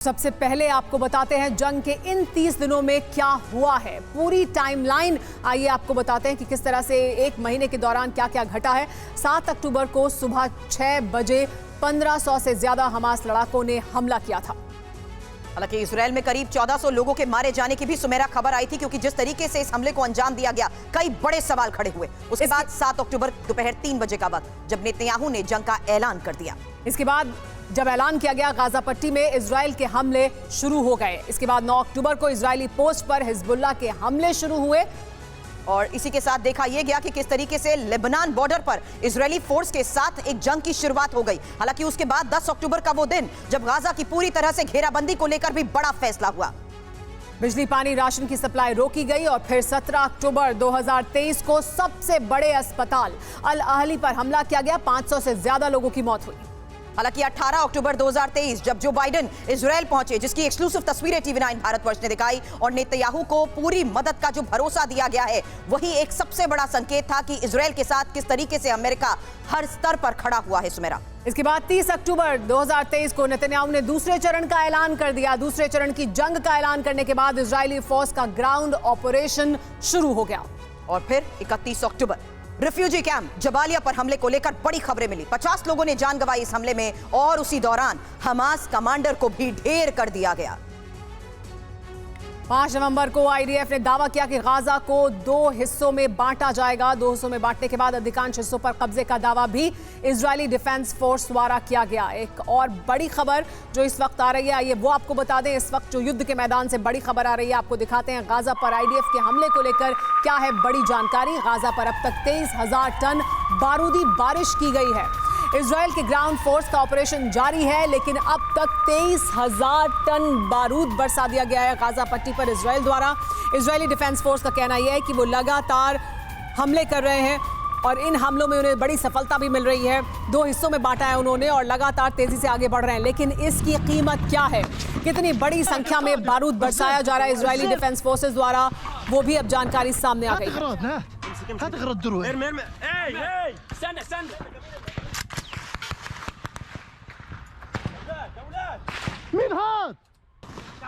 सबसे पहले आपको बताते हैं जंग के इन 30 दिनों में क्या हुआ है। पूरी टाइमलाइन आइए आपको बताते हैं कि किस तरह से एक महीने के दौरान क्या क्या घटा है। 7 अक्टूबर को सुबह 6 बजे 1500 से ज्यादा हमास लड़ाकों ने हमला किया था। हालांकि इजराइल में करीब 1400 लोगों के मारे जाने की भी सुमेरा खबर आई थी, क्योंकि जिस तरीके से इस हमले को अंजाम दिया गया कई बड़े सवाल खड़े हुए। उसके बाद 7 अक्टूबर दोपहर 3 बजे का वक्त जब नेतन्याहू ने जंग का ऐलान कर दिया। इसके बाद जब ऐलान किया गया गाजा पट्टी में इजराइल के हमले शुरू हो गए। इसके बाद 9 अक्टूबर को इजरायली पोस्ट पर हिजबुल्लाह के हमले शुरू हुए और इसी के साथ देखा यह गया कि किस तरीके से लेबनान बॉर्डर पर इजरायली फोर्स के साथ एक जंग की शुरुआत हो गई। हालांकि उसके बाद 10 अक्टूबर का वो दिन जब गाजा की पूरी तरह से घेराबंदी को लेकर भी बड़ा फैसला हुआ। बिजली पानी राशन की सप्लाई रोकी गई और फिर 17 अक्टूबर 2023 को सबसे बड़े अस्पताल अल अहली पर हमला किया गया। 500 से ज्यादा लोगों की मौत हुई। हालांकि 18 अक्टूबर 2023 जब जो बाइडेन इजराइल पहुंचे, जिसकी एक्सक्लूसिव तस्वीरें टीवी9 भारतवर्ष ने दिखाई और नेतन्याहू को पूरी मदद का जो भरोसा दिया गया है, वही एक सबसे बड़ा संकेत था कि इजराइल के साथ किस तरीके से अमेरिका हर स्तर पर खड़ा हुआ है। सुमेरा, इसके बाद 30 अक्टूबर 2023 को नेतन्याहू ने दूसरे चरण का ऐलान कर दिया। दूसरे चरण की जंग का ऐलान करने के बाद इजरायली फोर्स का ग्राउंड ऑपरेशन शुरू हो गया। और फिर 31 अक्टूबर रिफ्यूजी कैंप जबालिया पर हमले को लेकर बड़ी खबरें मिली। 50 लोगों ने जान गंवाई इस हमले में और उसी दौरान हमास कमांडर को भी ढेर कर दिया गया। 5 नवंबर को आईडीएफ ने दावा किया कि गाजा को 2 हिस्सों में बांटा जाएगा। 2 हिस्सों में बांटने के बाद अधिकांश हिस्सों पर कब्जे का दावा भी इजरायली डिफेंस फोर्स द्वारा किया गया। एक और बड़ी खबर जो इस वक्त आ रही है, ये वो आपको बता दें। इस वक्त जो युद्ध के मैदान से बड़ी खबर आ रही है, आपको दिखाते हैं। गाजा पर आईडीएफ के हमले को लेकर क्या है बड़ी जानकारी। गाजा पर अब तक 23,000 टन बारूदी बारिश की गई है। इजराइल के ग्राउंड फोर्स का ऑपरेशन जारी है, लेकिन अब तक 23,000 टन बारूद बरसा दिया गया है गाजा पट्टी पर इजराइल द्वारा। इजरायली डिफेंस फोर्स का कहना यह है कि वो लगातार हमले कर रहे हैं और इन हमलों में उन्हें बड़ी सफलता भी मिल रही है। 2 हिस्सों में बांटा है उन्होंने और लगातार तेजी से आगे बढ़ रहे हैं। लेकिन इसकी कीमत क्या है, कितनी बड़ी संख्या में बारूद बरसाया जा रहा है इजरायली डिफेंस फोर्सेस द्वारा, वो भी अब जानकारी सामने आ गई है।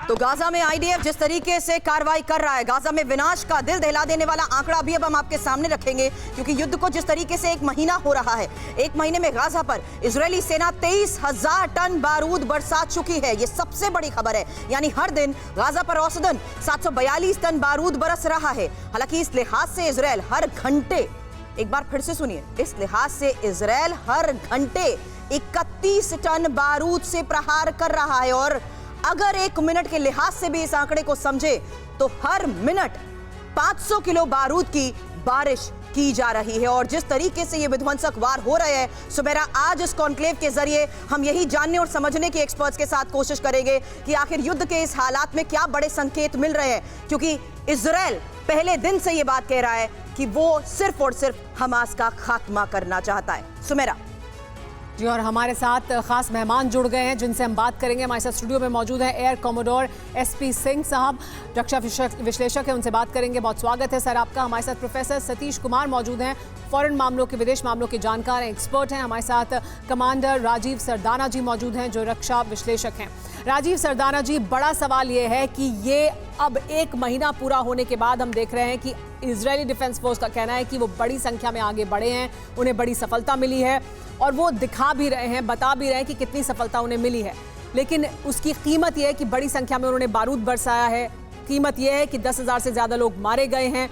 तो गाजा में आईडीएफ जिस तरीके से कार्रवाई कर रहा है, गाजा में विनाश का दिल दहला देने वाला आंकड़ा भी अब हम आपके सामने रखेंगे, क्योंकि युद्ध को जिस तरीके से 1 महीना हो रहा है, 1 महीने में गाजा पर इजरायली सेना 23,000 टन बारूद बरसा चुकी है। ये सबसे बड़ी खबर है। यानी हर दिन गाजा पर औसतन 742 टन बारूद बरस रहा है। हालांकि इस लिहाज से इजराइल हर घंटे, एक बार फिर से सुनिए, इस लिहाज से इजराइल हर घंटे 31 टन बारूद से प्रहार कर रहा है। और अगर 1 मिनट के लिहाज से भी इस आंकड़े को समझे तो हर मिनट 500 किलो बारूद की बारिश की जा रही है। और जिस तरीके से ये विध्वंसक वार हो रहे हैं, सुमेरा, आज इस कॉन्क्लेव के जरिए हम यही जानने और समझने की एक्सपर्ट्स के साथ कोशिश करेंगे कि आखिर युद्ध के इस हालात में क्या बड़े संकेत मिल रहे हैं, क्योंकि इजराइल पहले दिन से ये बात कह रहा है कि वो सिर्फ और सिर्फ हमास का खात्मा करना चाहता है। सुमेरा जी, और हमारे साथ खास मेहमान जुड़ गए हैं जिनसे हम बात करेंगे। हमारे साथ स्टूडियो में मौजूद है एयर कॉमोडोर एसपी सिंह साहब, रक्षा विश्लेषक है, उनसे बात करेंगे। बहुत स्वागत है सर आपका। हमारे साथ प्रोफेसर सतीश कुमार मौजूद हैं, फॉरेन मामलों के, विदेश मामलों के जानकार हैं, एक्सपर्ट हैं। हमारे साथ कमांडर राजीव सरदाना जी मौजूद हैं, जो रक्षा विश्लेषक हैं। राजीव सरदाना जी, बड़ा सवाल ये है कि ये अब 1 महीना पूरा होने के बाद हम देख रहे हैं कि इजरायली डिफेंस फोर्स का कहना है कि वो बड़ी संख्या में आगे बढ़े हैं, उन्हें बड़ी सफलता मिली है और वो दिखा भी रहे हैं, बता भी रहे हैं कि कितनी सफलता उन्हें मिली है। लेकिन उसकी कीमत यह है कि बड़ी संख्या में उन्होंने बारूद बरसाया है। कीमत यह है कि 10,000 से ज़्यादा लोग मारे गए हैं।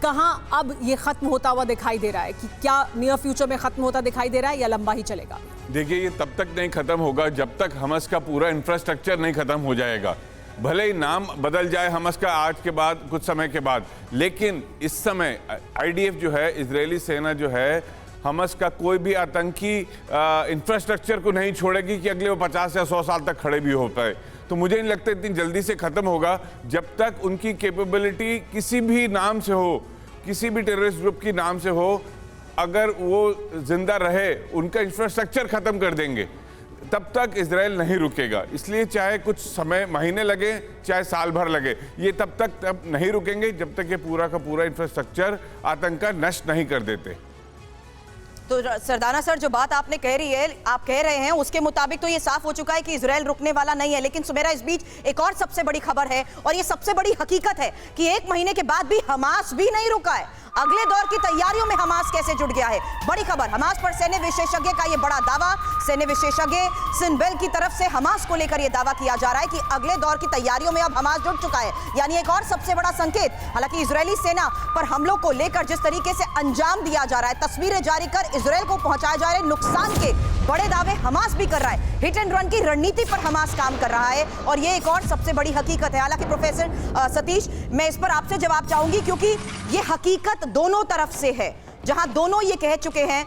कहाँ अब ये खत्म होता हुआ दिखाई दे रहा है? कि क्या नियर फ्यूचर में खत्म होता दिखाई दे रहा है या लंबा ही चलेगा? देखिए, ये तब तक नहीं खत्म होगा जब तक हमास का पूरा इंफ्रास्ट्रक्चर नहीं खत्म हो जाएगा। भले ही नाम बदल जाए हमास का आज के बाद, कुछ समय के बाद, लेकिन इस समय आईडीएफ जो है, इजरायली सेना जो है, हमास का कोई भी आतंकी इंफ्रास्ट्रक्चर को नहीं छोड़ेगी कि अगले वो 50 या 100 साल तक खड़े भी हो पाए। तो मुझे नहीं लगता इतनी जल्दी से खत्म होगा जब तक उनकी कैपेबिलिटी किसी भी नाम से हो, किसी भी टेररिस्ट ग्रुप की नाम से हो, अगर वो जिंदा रहे, उनका इंफ्रास्ट्रक्चर खत्म कर देंगे, तब तक इजराइल नहीं रुकेगा। इसलिए चाहे कुछ समय, महीने लगे, चाहे साल भर लगे, ये तब नहीं रुकेंगे जब तक ये पूरा का पूरा इंफ्रास्ट्रक्चर, आतंक का नष्ट नहीं कर देते। तो सरदाना सर, जो बात आपने आप कह रहे हैं उसके मुताबिक तो ये साफ हो चुका है कि इजराइल रुकने वाला नहीं है। लेकिन सुमेरा, इस बीच एक और सबसे बड़ी खबर है और ये सबसे बड़ी हकीकत है कि 1 महीने के बाद भी हमास भी नहीं रुका है। अगले दौर की तैयारियों में हमास कैसे जुट गया है? बड़ी खबर, हमास पर सैन्य विशेषज्ञ का ये बड़ा दावा। सैन्य विशेषज्ञ सिनबेल की तरफ से हमास को लेकर ये दावा किया जा रहा है कि अगले दौर की तैयारियों में अब हमास जुट चुका है, यानी एक और सबसे बड़ा संकेत। हालांकि इजरायली सेना पर हमलों को लेकर जिस तरीके से अंजाम दिया जा रहा है, तस्वीरें जारी कर इजराइल को पहुंचाए जा रहे नुकसान के बड़े दावे हमास भी कर रहा है। हिट एंड रन की रणनीति पर हमास काम कर रहा है और ये एक और सबसे बड़ी हकीकत है। हालांकि प्रोफेसर सतीश, मैं इस पर आपसे जवाब चाहूंगी क्योंकि ये हकीकत दोनों तरफ से है, जहां दोनों ये कह चुके हैं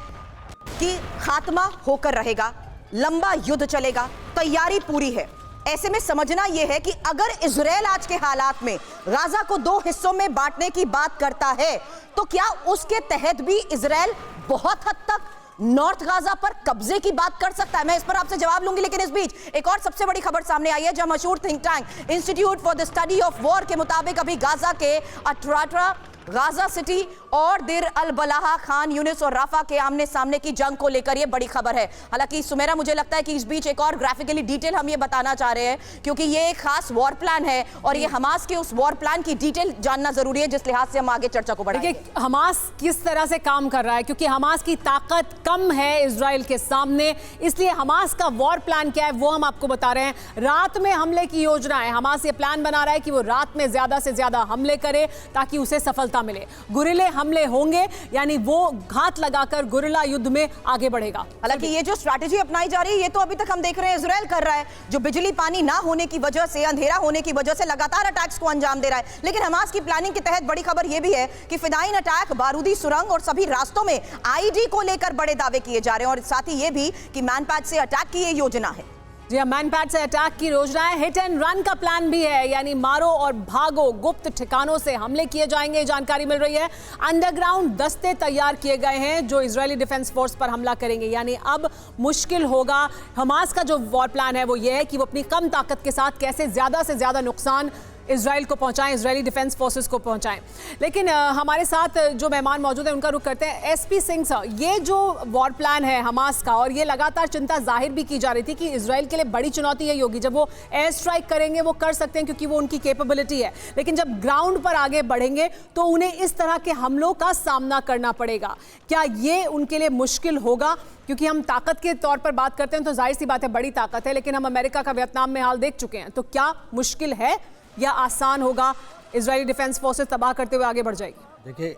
कि खात्मा होकर रहेगा, लंबा युद्ध चलेगा, तैयारी पूरी है। ऐसे में समझना यह है कि अगर इजराइल आज के हालात में गाजा को 2 हिस्सों में बांटने की बात करता है तो क्या उसके तहत भी इजराइल बहुत हद तक नॉर्थ गाजा पर कब्जे की बात कर सकता है? मैं इस पर आपसे जवाब लूंगी, लेकिन इस बीच एक और सबसे बड़ी खबर सामने आई है, जहां मशहूर think tank institute for the study of war के मुताबिक अभी गाजा के अट्राट्रा, गाजा सिटी और देर अल बलाहा, खान यूनिस और राफा के आमने सामने की जंग को लेकर यह बड़ी खबर है। हालांकि सुमेरा, मुझे लगता है कि इस बीच एक और ग्राफिकली डिटेल हम ये बताना चाह रहे हैं क्योंकि ये एक खास वॉर प्लान है और ये हमास के उस वॉर प्लान की डिटेल जानना जरूरी है, जिस लिहाज से हम आगे चर्चा को बढ़ाएंगे। हमास किस तरह से काम कर रहा है, क्योंकि हमास की ताकत कम है इजराइल के सामने, इसलिए हमास का वॉर प्लान क्या है वो हम आपको बता रहे हैं। रात में हमले की योजना है। हमास ये प्लान बना रहा है कि वो रात में ज्यादा से ज्यादा हमले करे ताकि उसे सफलता मिले। गुरिल्ला हमले होंगे, यानी वो घात लगाकर गुरिल्ला युद्ध में आगे बढ़ेगा। हालांकि ये जो स्ट्रैटेजी अपनाई जा रही है ये तो अभी तक हम देख रहे हैं इजराइल कर रहा है, जो बिजली पानी ना होने की वजह से, अंधेरा होने की वजह से लगातार अटैक्स को अंजाम दे रहा है। लेकिन हमास की प्लानिंग के तहत बड़ी खबर यह भी है कि फिदाइन अटैक, बारूदी सुरंग और सभी रास्तों में आईडी को लेकर बड़े दावे किए जा रहे हैं और साथ ही ये भी कि मैनपैड से अटैक की ये योजना है। जी हाँ, मैनपैड से अटैक की योजना है। हिट एंड रन का प्लान भी है, यानी मारो और भागो, गुप्त ठिकानों से हमले किए जाएंगे, जानकारी मिल रही है। अंडरग्राउंड दस्ते तैयार किए गए हैं जो इजरायली डिफेंस फोर्स पर हमला करेंगे, यानी अब मुश्किल होगा। हमास का जो वॉर प्लान है वो ये है कि वो अपनी कम ताकत के साथ कैसे ज्यादा से ज्यादा नुकसान इजराइल को पहुंचाएं, इजरायली डिफेंस फोर्सेस को पहुंचाएं। लेकिन हमारे साथ जो मेहमान मौजूद हैं उनका रुख करते हैं। एसपी सिंह सर, ये जो वॉर प्लान है हमास का, और ये लगातार चिंता जाहिर भी की जा रही थी कि इजराइल के लिए बड़ी चुनौती यही होगी। जब वो एयर स्ट्राइक करेंगे वो कर सकते हैं क्योंकि वो उनकी कैपेबिलिटी है, लेकिन जब ग्राउंड पर आगे बढ़ेंगे तो उन्हें इस तरह के हमलों का सामना करना पड़ेगा। क्या ये उनके लिए मुश्किल होगा? क्योंकि हम ताकत के तौर पर बात करते हैं तो जाहिर सी बात है बड़ी ताकत है, लेकिन हम अमेरिका का वियतनाम में हाल देख चुके हैं। तो क्या मुश्किल है या आसान होगा? इजरायली डिफेंस फोर्सेस तबाह करते हुए आगे बढ़ जाएगी। देखिए,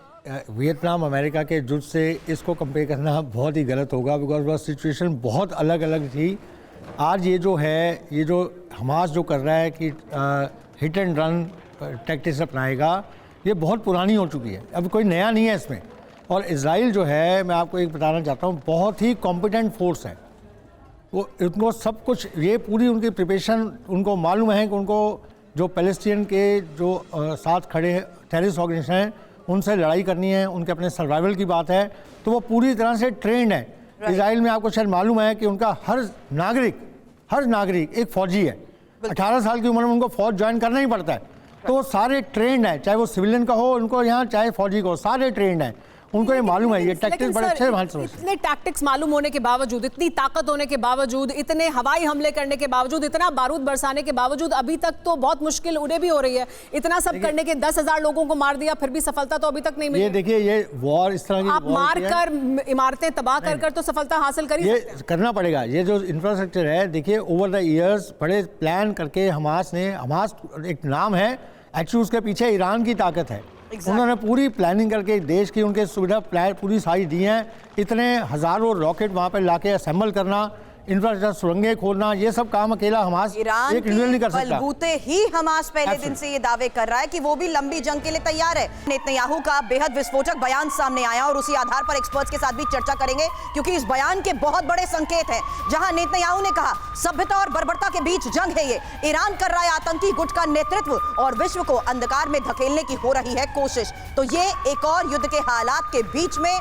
वियतनाम अमेरिका के युद्ध से इसको कंपेयर करना बहुत ही गलत होगा, बिकॉज वह सिचुएशन बहुत अलग अलग थी। आज ये जो है, ये जो हमास जो कर रहा है कि हिट एंड रन टैक्टिक्स अपनाएगा, ये बहुत पुरानी हो चुकी है, अब कोई नया नहीं है इसमें। और इजराइल जो है, मैं आपको एक बताना चाहता हूँ, बहुत ही कॉम्पिटेंट फोर्स है। वो उनको सब कुछ, ये पूरी उनकी प्रिपरेशन, उनको मालूम है कि उनको जो पैलेस्टीन के जो साथ खड़े टेररिस्ट ऑर्गेनाइजेशन हैं उनसे लड़ाई करनी है, उनके अपने सर्वाइवल की बात है, तो वो पूरी तरह से ट्रेंड है। इजराइल में आपको शायद मालूम है कि उनका हर नागरिक एक फौजी है। 18 साल की उम्र में उनको फौज ज्वाइन करना ही पड़ता है, तो वो सारे ट्रेंड है, चाहे वो सिविलियन का हो उनको यहाँ, चाहे फौजी का हो, सारे ट्रेंड है। उनको ये मालूम है, ये टैक्टिक्स बड़े अच्छे हैं। इतने टैक्टिक्स मालूम होने के बावजूद, इतनी ताकत होने के बावजूद, इतने हवाई हमले करने के बावजूद, इतना बारूद बरसाने के बावजूद अभी तक तो बहुत मुश्किल उन्हें भी हो रही है। इतना सब करने के 10,000 लोगों को मार दिया, फिर भी सफलता तो अभी तक नहीं मिली। ये देखिए, ये वॉर इस तरह की, आप मार कर, इमारतें तबाह कर तो सफलता हासिल करी, ये करना पड़ेगा। ये जो इंफ्रास्ट्रक्चर है, देखिए ओवर द ईयर्स बड़े प्लान करके हमास एक नाम है, एक्चुअली उसके पीछे ईरान की ताकत है। उन्होंने पूरी प्लानिंग करके देश की उनके सुविधा पूरी सारी दी हैं। इतने हजारों रॉकेट वहाँ पे लाके असेंबल करना, इंफ्रास्ट्रक्चर, सुरंगें खोलना, ये सब काम अकेला हमास एक इंडिविजुअल नहीं कर सकता। बलबूते ही हमास पहले दिन से ये दावे कर रहा है कि वो भी लंबी जंग के लिए तैयार है। नेतन्याहू का बेहद विस्फोटक बयान सामने आया और उसी आधार पर एक्सपर्ट्स के साथ भी चर्चा करेंगे, क्योंकि इस बयान के बहुत बड़े संकेत हैं। जहां नेतन्याहू ने कहा सभ्यता और बर्बरता के बीच जंग है, ये ईरान कर रहा है आतंकी गुट का नेतृत्व और विश्व को अंधकार में धकेलने की हो रही है कोशिश। तो ये एक और युद्ध के हालात के बीच में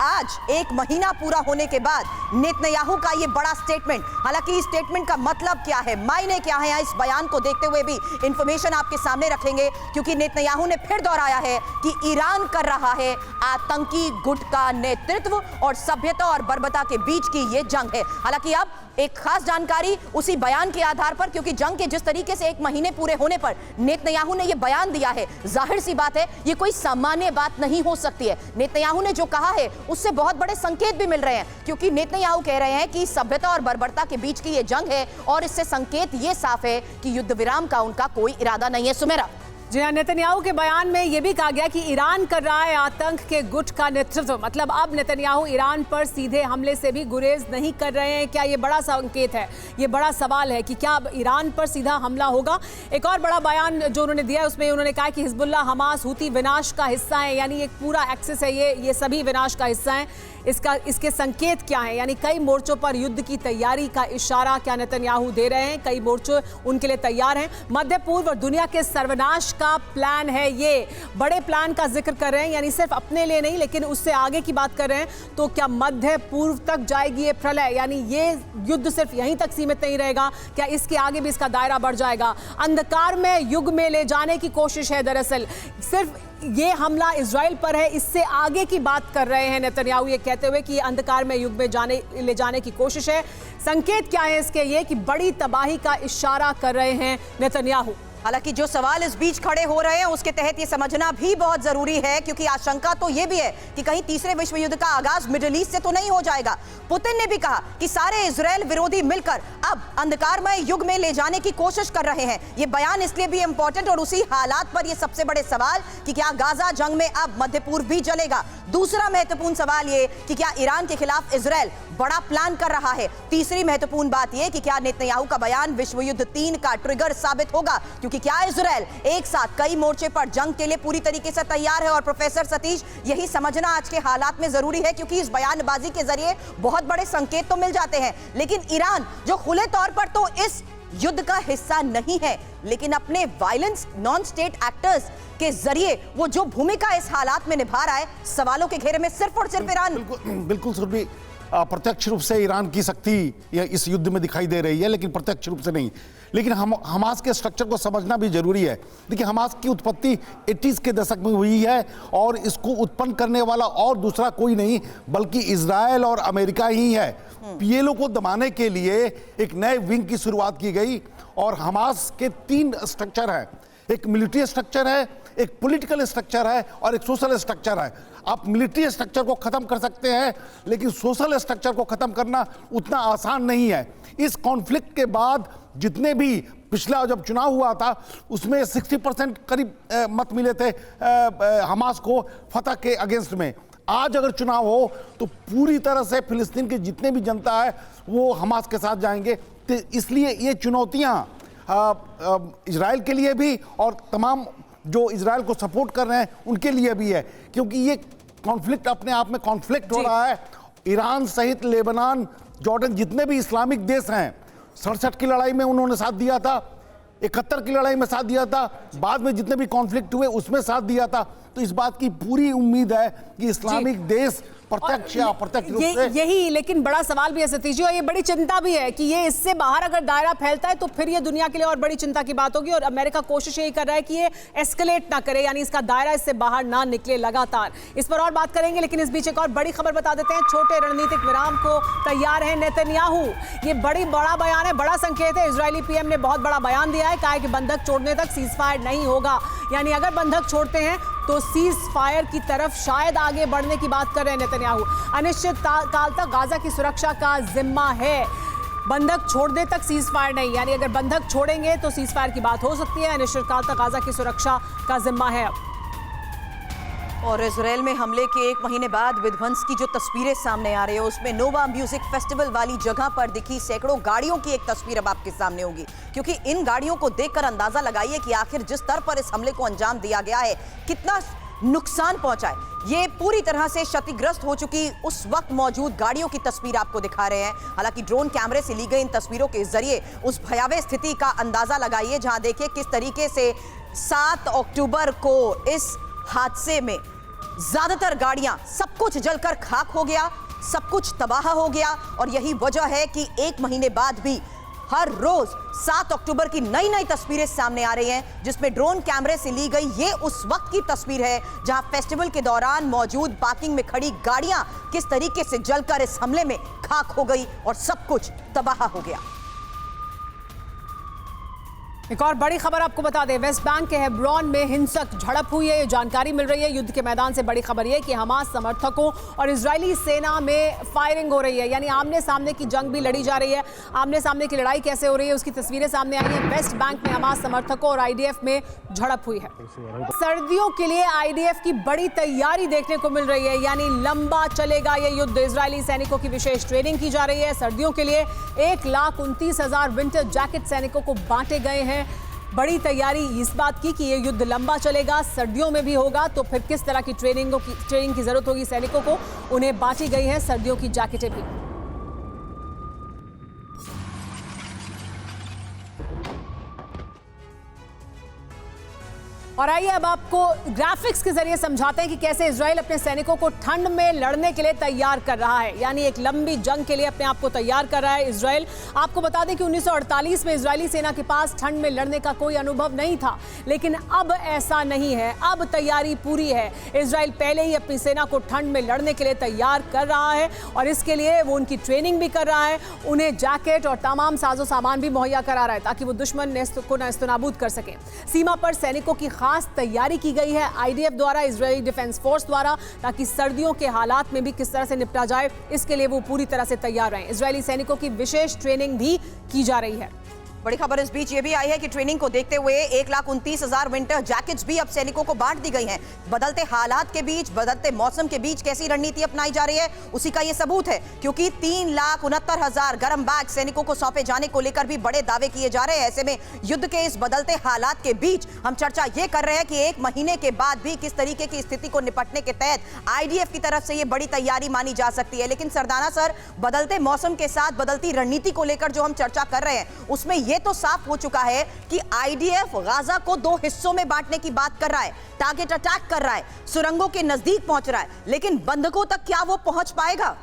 आज एक महीना पूरा होने के बाद नेतन्याहू का ये बड़ा स्टेटमेंट, हालांकि इस स्टेटमेंट का मतलब क्या है, मायने क्या है, इस बयान को देखते हुए भी इंफॉर्मेशन आपके सामने रखेंगे, क्योंकि नेतन्याहू ने फिर दोहराया है कि ईरान कर रहा है आतंकी गुट का नेतृत्व और सभ्यता और बर्बरता के बीच की ये जंग है। हालांकि अब एक खास जानकारी उसी बयान के आधार पर, क्योंकि जंग के जिस तरीके से एक महीने पूरे होने पर नेतन्याहू ने यह बयान दिया है, जाहिर सी बात है ये कोई सामान्य बात नहीं हो सकती है। नेतन्याहू ने जो कहा है उससे बहुत बड़े संकेत भी मिल रहे हैं, क्योंकि नेतन्याहू कह रहे हैं कि सभ्यता और बर्बरता के बीच की ये जंग है और इससे संकेत ये साफ है कि युद्ध विराम का उनका कोई इरादा नहीं है। सुमेरा। जी हाँ, नेतन्याहू के बयान में यह भी कहा गया कि ईरान कर रहा है आतंक के गुट का नेतृत्व। मतलब अब नेतन्याहू ईरान पर सीधे हमले से भी गुरेज नहीं कर रहे हैं। क्या ये बड़ा संकेत है? ये बड़ा सवाल है कि क्या अब ईरान पर सीधा हमला होगा। एक और बड़ा बयान जो उन्होंने दिया है उसमें उन्होंने कहा कि हिजबुल्लाह, हमास, हूती विनाश का हिस्सा है, यानी एक पूरा एक्सेस है, ये सभी विनाश का हिस्सा है। इसके संकेत क्या है? यानी कई मोर्चों पर युद्ध की तैयारी का इशारा क्या नेतन्याहू दे रहे हैं? कई मोर्चे उनके लिए तैयार हैं। मध्य पूर्व और दुनिया के सर्वनाश का प्लान है, ये बड़े प्लान का जिक्र कर रहे हैं, यानी सिर्फ अपने लिए नहीं लेकिन उससे आगे की बात कर रहे हैं। तो क्या मध्य पूर्व तक जाएगी ये प्रलय, यानी ये युद्ध सिर्फ यहीं तक सीमित नहीं रहेगा, क्या इसके आगे भी इसका दायरा बढ़ जाएगा? अंधकार में युग में ले जाने की कोशिश है। दरअसल सिर्फ ये हमला इजराइल पर है, इससे आगे की बात कर रहे हैं नेतन्याहू ये कहते हुए कि अंधकार में युग में ले जाने की कोशिश है। संकेत क्या है इसके? ये कि बड़ी तबाही का इशारा कर रहे हैं नेतन्याहू। हालांकि जो सवाल इस बीच खड़े हो रहे हैं उसके तहत ये समझना भी बहुत जरूरी है, क्योंकि आशंका तो ये भी है कि कहीं तीसरे विश्व युद्ध का आगाज मिडिल ईस्ट से तो नहीं हो जाएगा। पुतिन ने भी कहा कि सारे इजराइल विरोधी मिलकर अब अंधकारमय युग में ले जाने की कोशिश कर रहे हैं। ये बयान इसलिए भी इंपॉर्टेंट और उसी हालात पर ये सबसे बड़े सवाल कि क्या गाजा जंग में अब मध्य पूर्व भी जलेगा। दूसरा महत्वपूर्ण सवाल ये कि क्या ईरान के खिलाफ इजराइल बड़ा प्लान कर रहा है। तीसरी महत्वपूर्ण बात यह कि क्या नेतन्याहू का बयान विश्व युद्ध 3 का ट्रिगर साबित होगा, क्योंकि क्या इजराइल एक साथ कई मोर्चे पर जंग के लिए पूरी तरीके से तैयार है। और प्रोफेसर सतीश, यही समझना आज के हालात में जरूरी है, क्योंकि इस बयानबाजी के जरिए बहुत बड़े संकेत तो मिल जाते हैं, लेकिन ईरान जो खुले तौर पर तो इस युद्ध का हिस्सा नहीं है, लेकिन अपने वायलेंस नॉन स्टेट एक्टर्स के जरिए वो जो भूमिका इस हालात में निभा रहा है, सवालों के घेरे में सिर्फ और सिर्फ ईरान। बिल्कुल सुरभि, प्रत्यक्ष रूप से ईरान की शक्ति इस युद्ध में दिखाई दे रही है, लेकिन प्रत्यक्ष रूप से नहीं। लेकिन हमास के स्ट्रक्चर को समझना भी जरूरी है। देखिए, हमास की उत्पत्ति 80s के दशक में हुई है और इसको उत्पन्न करने वाला और दूसरा कोई नहीं बल्कि इजराइल और अमेरिका ही है। पीएलओ को दबाने के लिए एक नए विंग की शुरुआत की गई और हमास के 3 स्ट्रक्चर हैं। एक मिलिट्री स्ट्रक्चर है, एक पॉलिटिकल स्ट्रक्चर है और एक सोशल स्ट्रक्चर है। आप मिलिट्री स्ट्रक्चर को खत्म कर सकते हैं, लेकिन सोशल स्ट्रक्चर को खत्म करना उतना आसान नहीं है। इस कॉन्फ्लिक्ट के बाद जितने भी पिछला जब चुनाव हुआ था उसमें 60% करीब मत मिले थे हमास को फतह के अगेंस्ट में। आज अगर चुनाव हो तो पूरी तरह से फिलिस्तीन के जितने भी जनता है वो हमास के साथ जाएंगे। तो इसलिए ये चुनौतियां इजराइल के लिए भी और तमाम जो इजराइल को सपोर्ट कर रहे हैं उनके लिए भी है, क्योंकि ये कॉन्फ्लिक्ट अपने आप में कॉन्फ्लिक्ट हो रहा है। ईरान सहित लेबनान, जॉर्डन, जितने भी इस्लामिक देश हैं, 67 की लड़ाई में उन्होंने साथ दिया था, 71 की लड़ाई में साथ दिया था, बाद में जितने भी कॉन्फ्लिक्ट हुए उसमें साथ दिया था। तो इस बात की पूरी उम्मीद है कि इस्लामिक देश प्रत्यक्ष या अप्रत्यक्ष रूप से यही, लेकिन बड़ा सवाल भी है सतीश जी, और ये बड़ी चिंता भी है कि ये इससे बाहर अगर दायरा फैलता है तो फिर ये दुनिया के लिए और बड़ी चिंता की बात होगी। और अमेरिका कोशिश यही कर रहा है कि ये एस्केलेट ना करे, यानी इसका दायरा इससे बाहर ना निकले लगातार। इस पर और बात करेंगे, लेकिन इस बीच एक और बड़ी खबर बता देते हैं। छोटे रणनीतिक विराम को तैयार है नेतन्याहू। ये बड़ा बयान है, बड़ा संकेत है। इजरायली पीएम ने बहुत बड़ा बयान दिया है, कहा है कि बंधक छोड़ने तक सीज फायर नहीं होगा, यानी अगर बंधक छोड़ते हैं तो सीज फायर की तरफ शायद आगे बढ़ने की बात कर रहे हैं नेतन्याहू। अनिश्चित काल तक गाजा की सुरक्षा का जिम्मा है, बंधक छोड़ने तक सीज फायर नहीं, यानी अगर बंधक छोड़ेंगे तो सीज फायर की बात हो सकती है। अनिश्चित काल तक गाजा की सुरक्षा का जिम्मा है। और इजराइल में हमले के 1 महीने बाद विध्वंस की जो तस्वीरें सामने आ रही है उसमें नोवा म्यूजिक फेस्टिवल वाली जगह पर दिखी सैकड़ों गाड़ियों की एक तस्वीर अब आपके सामने होगी, क्योंकि इन गाड़ियों को देखकर अंदाजा लगाइए कि आखिर जिस स्तर पर इस हमले को अंजाम दिया गया है कितना नुकसान पहुंचा है। ये पूरी तरह से क्षतिग्रस्त हो चुकी उस वक्त मौजूद गाड़ियों की तस्वीर आपको दिखा रहे हैं। हालांकि ड्रोन कैमरे से ली गई इन तस्वीरों के जरिए उस भयावह स्थिति का अंदाजा लगाइए, जहां देखिए किस तरीके से 7 अक्टूबर को इस हादसे में ज्यादातर गाड़ियां, सब कुछ जलकर खाक हो गया, सब कुछ तबाह हो गया। और यही वजह है कि 1 महीने बाद भी हर रोज 7 अक्टूबर की नई नई तस्वीरें सामने आ रही हैं, जिसमें ड्रोन कैमरे से ली गई ये उस वक्त की तस्वीर है जहां फेस्टिवल के दौरान मौजूद पार्किंग में खड़ी गाड़ियां किस तरीके से जलकर इस हमले में खाक हो गई और सब कुछ तबाह हो गया। एक और बड़ी खबर आपको बता दें, वेस्ट बैंक के हेब्रॉन में हिंसक झड़प हुई है, ये जानकारी मिल रही है। युद्ध के मैदान से बड़ी खबर ये कि हमास समर्थकों और इजरायली सेना में फायरिंग हो रही है, यानी आमने सामने की जंग भी लड़ी जा रही है। आमने सामने की लड़ाई कैसे हो रही है उसकी तस्वीरें सामने आई हैं। वेस्ट बैंक में हमास समर्थकों और आईडीएफ में झड़प हुई है। सर्दियों के लिए आईडीएफ की बड़ी तैयारी देखने को मिल रही है, यानी लंबा चलेगा ये युद्ध। इजरायली सैनिकों की विशेष ट्रेनिंग की जा रही है। सर्दियों के लिए 1,29,000 विंटर जैकेट सैनिकों को बांटे गए हैं। बड़ी तैयारी इस बात की कि ये युद्ध लंबा चलेगा, सर्दियों में भी होगा, तो फिर किस तरह की ट्रेनिंग की जरूरत होगी सैनिकों को, उन्हें बांटी गई है सर्दियों की जैकेटें भी। और आइए अब आपको ग्राफिक्स के जरिए समझाते हैं कि कैसे इजराइल अपने सैनिकों को ठंड में लड़ने के लिए तैयार कर रहा है, यानी एक लंबी जंग के लिए अपने आप को तैयार कर रहा है इजराइल। आपको बता दें कि 1948 में इजरायली सेना के पास ठंड में लड़ने का कोई अनुभव नहीं था, लेकिन अब ऐसा नहीं है, अब तैयारी पूरी है। इजराइल पहले ही अपनी सेना को ठंड में लड़ने के लिए तैयार कर रहा है और इसके लिए वो उनकी ट्रेनिंग भी कर रहा है, उन्हें जैकेट और तमाम साजो सामान भी मुहैया करा रहा है ताकि वो दुश्मन को नेस्तनाबूद कर सके। सीमा पर सैनिकों की खास तैयारी की गई है आईडीएफ द्वारा, इजरायली डिफेंस फोर्स द्वारा, ताकि सर्दियों के हालात में भी किस तरह से निपटा जाए, इसके लिए वो पूरी तरह से तैयार रहें। इजरायली सैनिकों की विशेष ट्रेनिंग भी की जा रही है। बड़ी खबर इस बीच ये भी आई है कि ट्रेनिंग को देखते हुए 1,29,000 विंटर जैकेट्स भी अब सैनिकों को बांट दी गई हैं। बदलते हालात के बीच, बदलते मौसम के बीच कैसी रणनीति अपनाई जा रही है उसी का ये सबूत है, क्योंकि 3,69,000 गर्म बैग सैनिकों को सौंपे जाने को लेकर भी बड़े दावे किए जा रहे हैं। ऐसे में युद्ध के इस बदलते हालात के बीच हम चर्चा ये कर रहे हैं कि 1 महीने के बाद भी किस तरीके की स्थिति को निपटने के तहत आईडीएफ की तरफ से ये बड़ी तैयारी मानी जा सकती है। लेकिन सरदाना सर, बदलते मौसम के साथ बदलती रणनीति को लेकर जो हम चर्चा कर रहे हैं उसमें ये तो साफ हो चुका है कि आईडीएफ गाजा को 2 हिस्सों में बांटने की बात कर रहा है, टारगेट अटैक कर रहा है, सुरंगों के नजदीक पहुंच रहा है, लेकिन बंधकों तक क्या वो पहुंच पाएगा,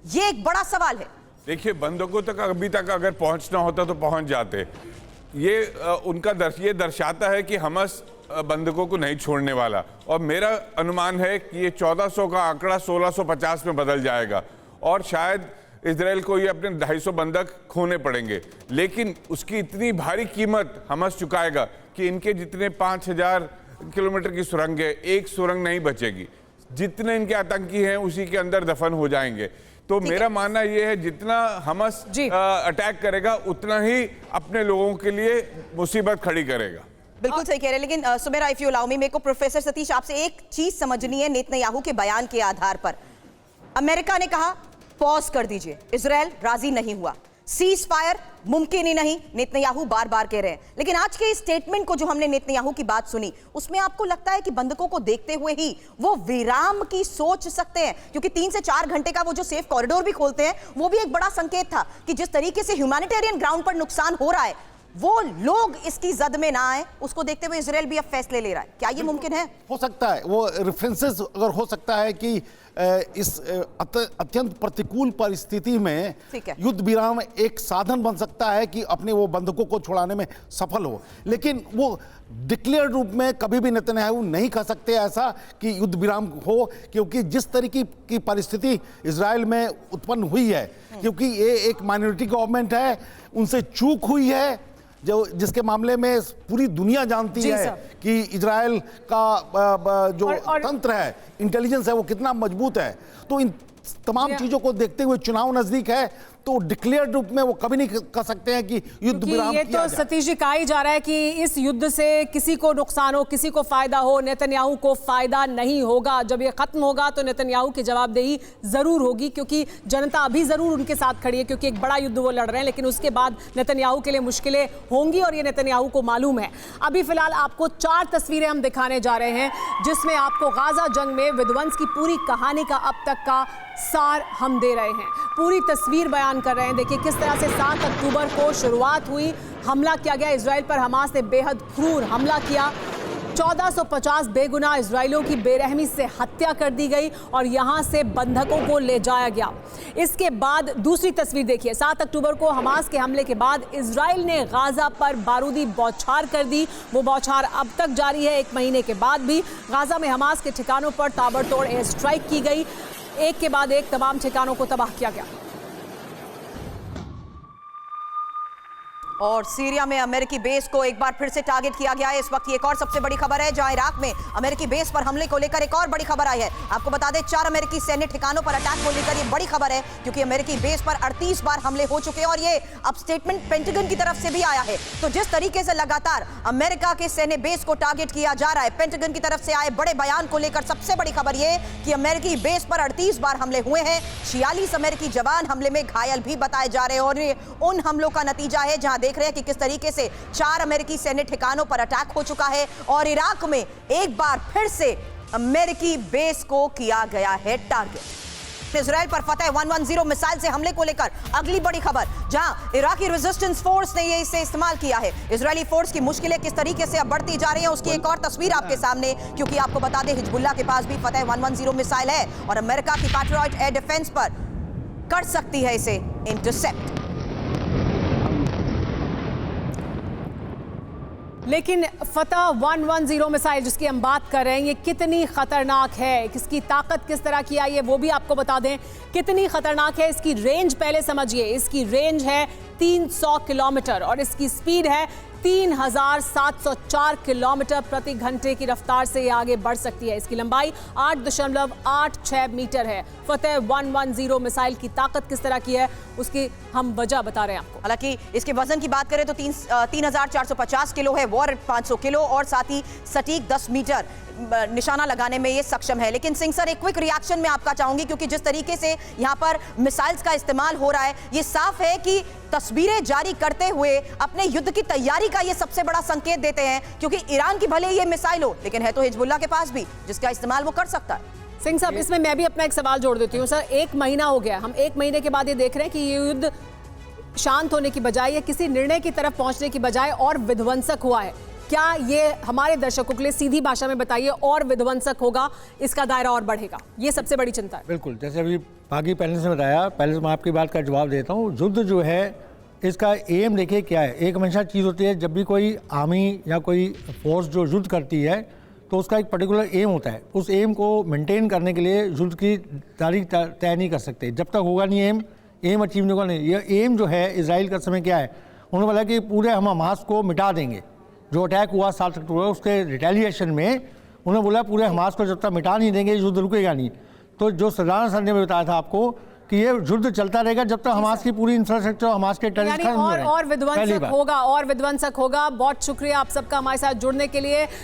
ये एक बड़ा सवाल है। देखिए, बंधकों तक अभी तक अगर पहुंचना होता तो पहुंच जाते। ये ये दर्शाता है कि हमास बंधकों को नहीं छोड़ने वाला, और मेरा अनुमान है कि ये 1400 का आंकड़ा 1650 में बदल जाएगा और शायद इजराइल को ये अपने 250 बंधक खोने पड़ेंगे। लेकिन उसकी इतनी भारी कीमत हमास चुकाएगा कि इनके जितने 5000 किलोमीटर की सुरंग है, एक सुरंग नहीं बचेगी। जितने इनके आतंकी हैं उसी के अंदर दफन हो जाएंगे। तो मेरा मानना यह है जितना हमास अटैक करेगा उतना ही अपने लोगों के लिए मुसीबत खड़ी करेगा। बिल्कुल सही कह रहे हैं। लेकिन Sumera, if you allow me, मेरे को प्रोफेसर सतीश आपसे एक चीज समझनी है नेतन्याहू के बयान के आधार पर। अमेरिका ने कहा पॉज कर दीजिए, इजराइल राजी नहीं हुआ, सीज फायर मुमकिन ही नहीं, नेतन्याहू बार बार कह रहे हैं। लेकिन आज के इस स्टेटमेंट को जो हमने नेतन्याहू की बात सुनी, उसमें आपको लगता है कि बंधकों को देखते हुए ही वो विराम की सोच सकते हैं? क्योंकि 3 से 4 घंटे का वो जो सेफ कॉरिडोर भी खोलते हैं, वो भी एक बड़ा संकेत था कि जिस तरीके से ह्यूमैनिटेरियन ग्राउंड पर नुकसान हो रहा है, वो लोग इसकी जद में ना आए, उसको देखते हुए इजराइल भी अब फैसले ले रहा है। क्या ये मुमकिन है? हो सकता है, वो रेफरेंसेस अगर हो सकता है कि इस अत्यंत प्रतिकूल परिस्थिति में युद्ध विराम एक साधन बन सकता है कि अपने वो बंधकों को छुड़ाने में सफल हो। लेकिन वो डिक्लेयर रूप में कभी भी नेतन्याहू नहीं कह सकते ऐसा कि युद्ध विराम हो, क्योंकि जिस तरीके की परिस्थिति इजराइल में उत्पन्न हुई है, क्योंकि ये एक माइनॉरिटी गवर्नमेंट है, उनसे चूक हुई है जो जिसके मामले में पूरी दुनिया जानती है कि इजराइल का जो तंत्र है, इंटेलिजेंस है, वो कितना मजबूत है। तो इन तमाम चीजों को देखते हुए चुनाव नजदीक है, तो डिक्लेयर रूप में वो कभी नहीं कह सकते हैं कि युद्ध विराम ये तो सतीश जी कहा ही जा रहा है कि इस युद्ध से किसी को नुकसान हो, किसी को फायदा हो, नेतन्याहू को फायदा नहीं होगा। जब ये खत्म होगा तो नेतन्याहू की जवाबदेही जरूर होगी, क्योंकि जनता अभी जरूर उनके साथ खड़ी है, क्योंकि एक बड़ा युद्ध वो लड़ रहे हैं, लेकिन उसके बाद नेतन्याहू के लिए मुश्किलें होंगी और ये नेतन्याहू को मालूम है। अभी फिलहाल आपको 4 तस्वीरें हम दिखाने जा रहे हैं, जिसमें आपको गाजा जंग में विध्वंस की पूरी कहानी का अब तक का सार हम दे रहे हैं, पूरी तस्वीर बयान कर रहे हैं। देखिए किस तरह से 7 अक्टूबर को शुरुआत हुई, हमला किया गया इजराइल पर, हमास ने बेहद क्रूर हमला किया। 1450 बेगुनाह इजरायलियों की बेरहमी से हत्या कर दी गई और यहां से बंधकों को ले जाया गया। इसके बाद दूसरी तस्वीर देखिए, 7 अक्टूबर को हमास के हमले के बाद इजराइल ने गाजा पर बारूदी बौछार कर दी। वो बौछार अब तक जारी है। 1 महीने के बाद भी गाजा में हमास के ठिकानों पर ताबड़तोड़ एयर स्ट्राइक की गई। एक के बाद एक तमाम ठिकानों को तबाह किया गया। और सीरिया में अमेरिकी बेस को एक बार फिर से टारगेट किया गया है। इस वक्त एक और सबसे बड़ी खबर है, जहां इराक में अमेरिकी बेस पर हमले को लेकर एक और बड़ी खबर आई है। आपको बता दें, 4 अमेरिकी सैन्य ठिकानों पर अटैक को लेकर ये बड़ी खबर है, क्योंकि अमेरिकी बेस पर 38 बार हमले हो चुके हैं और ये अब स्टेटमेंट पेंटागन की तरफ से भी आया है। तो जिस तरीके से लगातार अमेरिका के सैन्य बेस को टारगेट किया जा रहा है, पेंटागन की तरफ से आए बड़े बयान को लेकर सबसे बड़ी खबर ये कि अमेरिकी बेस पर 38 बार हमले हुए हैं। 46 अमेरिकी जवान हमले में घायल भी बताए जा रहे हैं और ये उन हमलों का नतीजा है जहां देख रहे हैं कि किस तरीके से 4 अमेरिकी सैन्य ठिकानों पर अटैक हो चुका है और इराक में एक बार फिर से अमेरिकी बेस को किया गया है टारगेट। इजराइल पर फतेह 110 मिसाइल से हमले को लेकर अगली बड़ी खबर, जहां इराकी रेजिस्टेंस फोर्स ने इसे इस्तेमाल किया है। इजरायली फोर्स की मुश्किलें किस तरीके से अब बढ़ती जा रही हैं, उसकी एक और तस्वीर आपके सामने, क्योंकि आपको बता दें हिजबुल्लाह के पास भी फतेह 110 मिसाइल है और अमेरिका की पैट्रियट एयर डिफेंस पर कर सकती है इसे इंटरसेप्ट। लेकिन फतह 110 मिसाइल जिसकी हम बात कर रहे हैं, ये कितनी खतरनाक है, किसकी ताकत किस तरह की आई है वो भी आपको बता दें। कितनी खतरनाक है, इसकी रेंज पहले समझिए। इसकी रेंज है 300 किलोमीटर और इसकी स्पीड है 3704 किलोमीटर प्रति घंटे की रफ्तार से ये आगे बढ़ सकती है। इसकी लंबाई 8.86 मीटर है। फतेह 110 मिसाइल की ताकत किस तरह की है उसकी हम वजह बता रहे हैं आपको। हालांकि इसके वजन की बात करें तो 3450 किलो है, वॉर 500 किलो और साथ ही सटीक 10 मीटर निशाना लगाने में ये सक्षम है। लेकिन सिंह सर, एक क्विक रिएक्शन में आपका चाहूंगी, क्योंकि जिस तरीके से यहाँ पर मिसाइल्स का इस्तेमाल हो रहा है, ये साफ है कि तस्वीरें जारी करते हुए अपने युद्ध की तैयारी का ये सबसे बड़ा संकेत देते हैं, क्योंकि ईरान की भले ये मिसाइल हो, लेकिन है तो हिजबुल्लाह के पास भी, जिसका इस्तेमाल वो कर सकता है। सिंह साहब, इसमें मैं भी अपना एक सवाल जोड़ देती हूँ। सर, 1 महीना हो गया, हम 1 महीने के बाद ये देख रहे हैं कि ये युद्ध शांत होने की बजाय या किसी निर्णय की तरफ पहुंचने की बजाय और विध्वंसक हुआ है। क्या ये हमारे दर्शकों के लिए सीधी भाषा में बताइए, और विध्वंसक होगा, इसका दायरा और बढ़ेगा? ये सबसे बड़ी चिंता है। बिल्कुल, जैसे अभी बाकी पैनल ने बताया, पहले मैं आपकी बात का जवाब देता हूँ। युद्ध जो है इसका एम देखिए क्या है। एक हमेशा चीज़ होती है, जब भी कोई आर्मी या कोई फोर्स जो युद्ध करती है तो उसका एक पर्टिकुलर एम होता है। उस एम को मेंटेन करने के लिए युद्ध की तारीख तय नहीं कर सकते। जब तक होगा नहीं एम अचीव नहीं होगा नहीं। यह एम जो है इजराइल का समय क्या है, उन्होंने बोला कि पूरे हम हमास को मिटा देंगे। जो अटैक हुआ 7 अक्टूबर, उसके रिटेलिएशन में उन्होंने बोला पूरे हमास को जब तक मिटा नहीं देंगे युद्ध रुकेगा नहीं। तो जो सदाना सर ने बताया था आपको कि ये युद्ध चलता रहेगा जब तक हमास की पूरी इंफ्रास्ट्रक्चर, हमास के टेररिस्ट और विध्वंसक होगा, और विध्वंसक होगा। बहुत शुक्रिया आप सबका हमारे साथ जुड़ने के लिए।